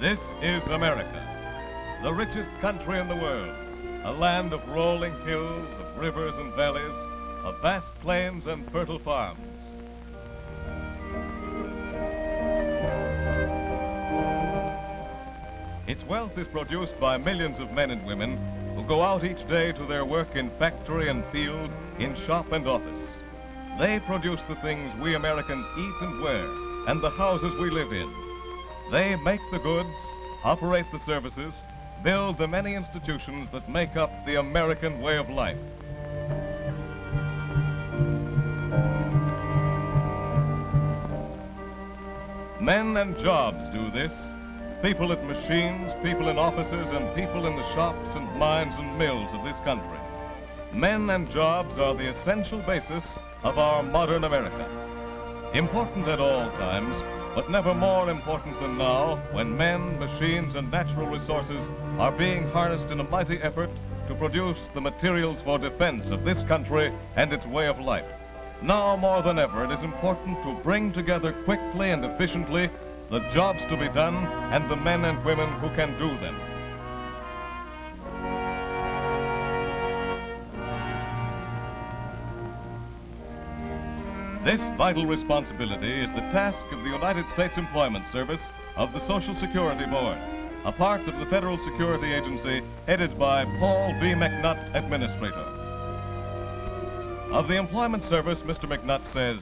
This is America, the richest country in the world, a land of rolling hills, of rivers and valleys, of vast plains and fertile farms. Its wealth is produced by millions of men and women who go out each day to their work in factory and field, in shop and office. They produce the things we Americans eat and wear, and the houses we live in. They make the goods, operate the services, build the many institutions that make up the American way of life. Men and jobs do this. People at machines, people in offices, and people in the shops and mines and mills of this country. Men and jobs are the essential basis of our modern America. Important at all times, but never more important than now, when men, machines, and natural resources are being harnessed in a mighty effort to produce the materials for defense of this country and its way of life. Now more than ever, it is important to bring together quickly and efficiently the jobs to be done and the men and women who can do them. This vital responsibility is the task of the United States Employment Service of the Social Security Board, a part of the Federal Security Agency headed by Paul B. McNutt, Administrator. Of the Employment Service, Mr. McNutt says,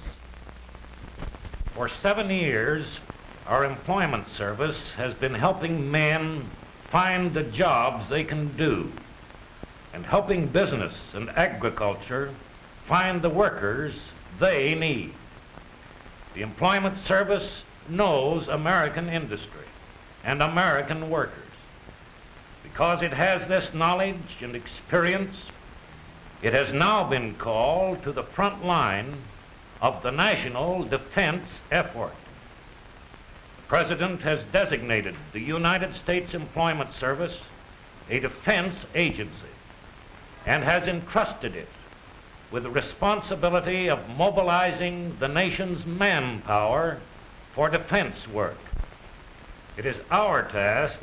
"For 7 years, our Employment Service has been helping men find the jobs they can do and helping business and agriculture find the workers they need. The Employment Service knows American industry and American workers. Because it has this knowledge and experience, it has now been called to the front line of the national defense effort. The President has designated the United States Employment Service a defense agency and has entrusted it with the responsibility of mobilizing the nation's manpower for defense work. It is our task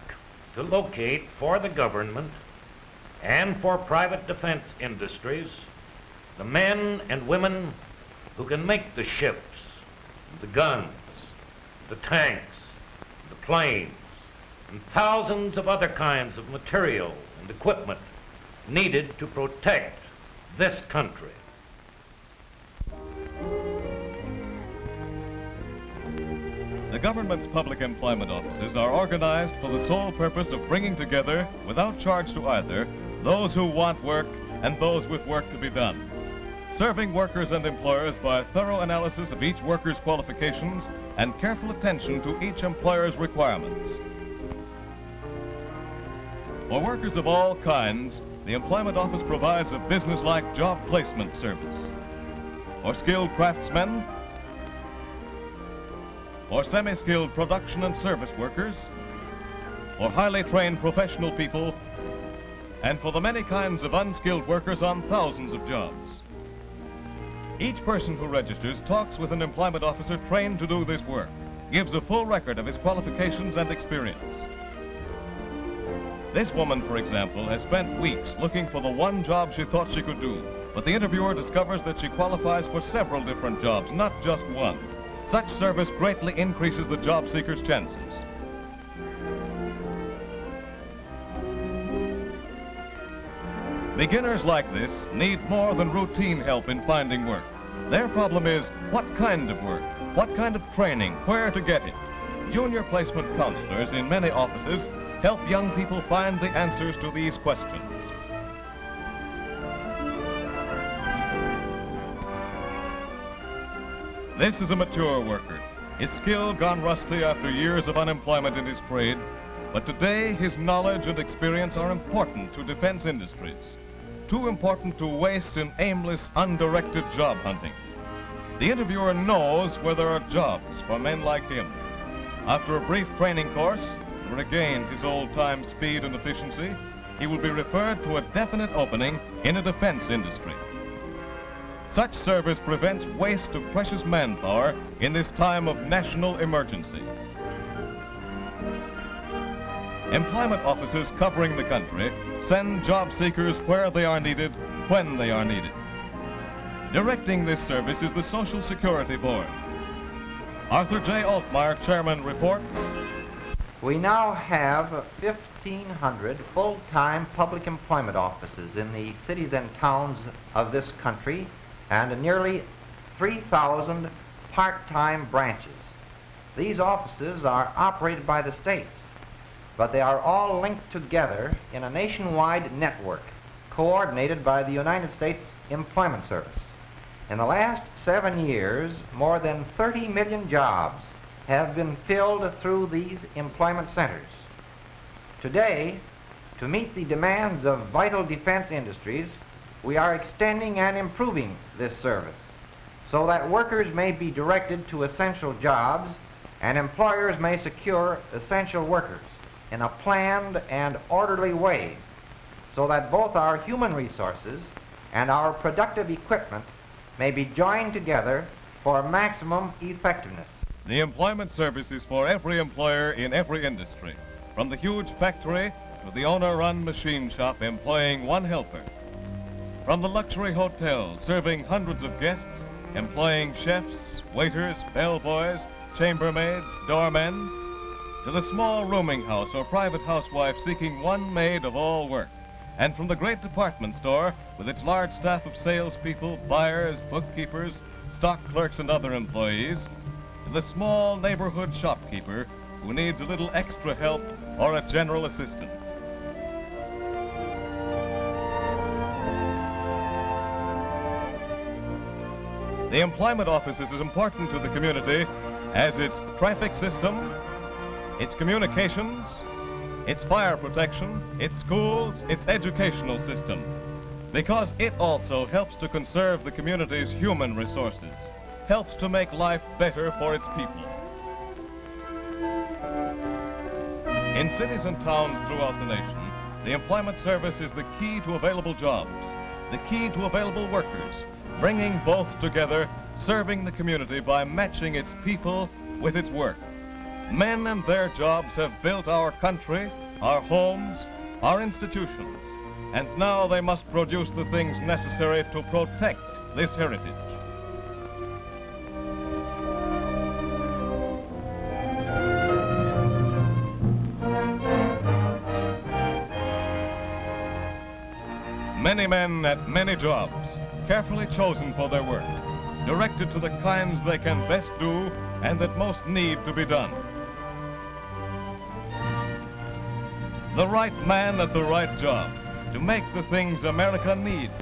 to locate for the government and for private defense industries the men and women who can make the ships, the guns, the tanks, the planes, and thousands of other kinds of material and equipment needed to protect this country." The government's public employment offices are organized for the sole purpose of bringing together, without charge to either, those who want work and those with work to be done, serving workers and employers by a thorough analysis of each worker's qualifications and careful attention to each employer's requirements. For workers of all kinds, the Employment Office provides a business-like job placement service. For skilled craftsmen, for semi-skilled production and service workers, for highly trained professional people, and for the many kinds of unskilled workers on thousands of jobs. Each person who registers talks with an employment officer trained to do this work, gives a full record of his qualifications and experience. This woman, for example, has spent weeks looking for the one job she thought she could do, but the interviewer discovers that she qualifies for several different jobs, not just one. Such service greatly increases the job seeker's chances. Beginners like this need more than routine help in finding work. Their problem is what kind of work, what kind of training, where to get it. Junior placement counselors in many offices help young people find the answers to these questions. This is a mature worker, his skill gone rusty after years of unemployment in his trade, but today his knowledge and experience are important to defense industries, too important to waste in aimless, undirected job hunting. The interviewer knows where there are jobs for men like him. After a brief training course, to regain his old-time speed and efficiency, he will be referred to a definite opening in a defense industry. Such service prevents waste of precious manpower in this time of national emergency. Employment offices covering the country send job seekers where they are needed, when they are needed. Directing this service is the Social Security Board. Arthur J. Altmeyer, Chairman, reports. We now have 1,500 full-time public employment offices in the cities and towns of this country and nearly 3,000 part-time branches. These offices are operated by the states, but they are all linked together in a nationwide network coordinated by the United States Employment Service. In the last 7 years, more than 30 million jobs have been filled through these employment centers. Today, to meet the demands of vital defense industries, we are extending and improving this service so that workers may be directed to essential jobs and employers may secure essential workers in a planned and orderly way so that both our human resources and our productive equipment may be joined together for maximum effectiveness. The employment service is for every employer in every industry, from the huge factory to the owner-run machine shop employing one helper, from the luxury hotel serving hundreds of guests, employing chefs, waiters, bellboys, chambermaids, doormen, to the small rooming house or private housewife seeking one maid of all work, and from the great department store with its large staff of salespeople, buyers, bookkeepers, stock clerks, and other employees, to the small neighborhood shopkeeper who needs a little extra help or a general assistant. The employment office is as important to the community as its traffic system, its communications, its fire protection, its schools, its educational system, because it also helps to conserve the community's human resources, helps to make life better for its people. In cities and towns throughout the nation, the employment service is the key to available jobs, the key to available workers, bringing both together, serving the community by matching its people with its work. Men and their jobs have built our country, our homes, our institutions, and now they must produce the things necessary to protect this heritage. Many men at many jobs, carefully chosen for their work, directed to the kinds they can best do and that most need to be done. The right man at the right job to make the things America needs.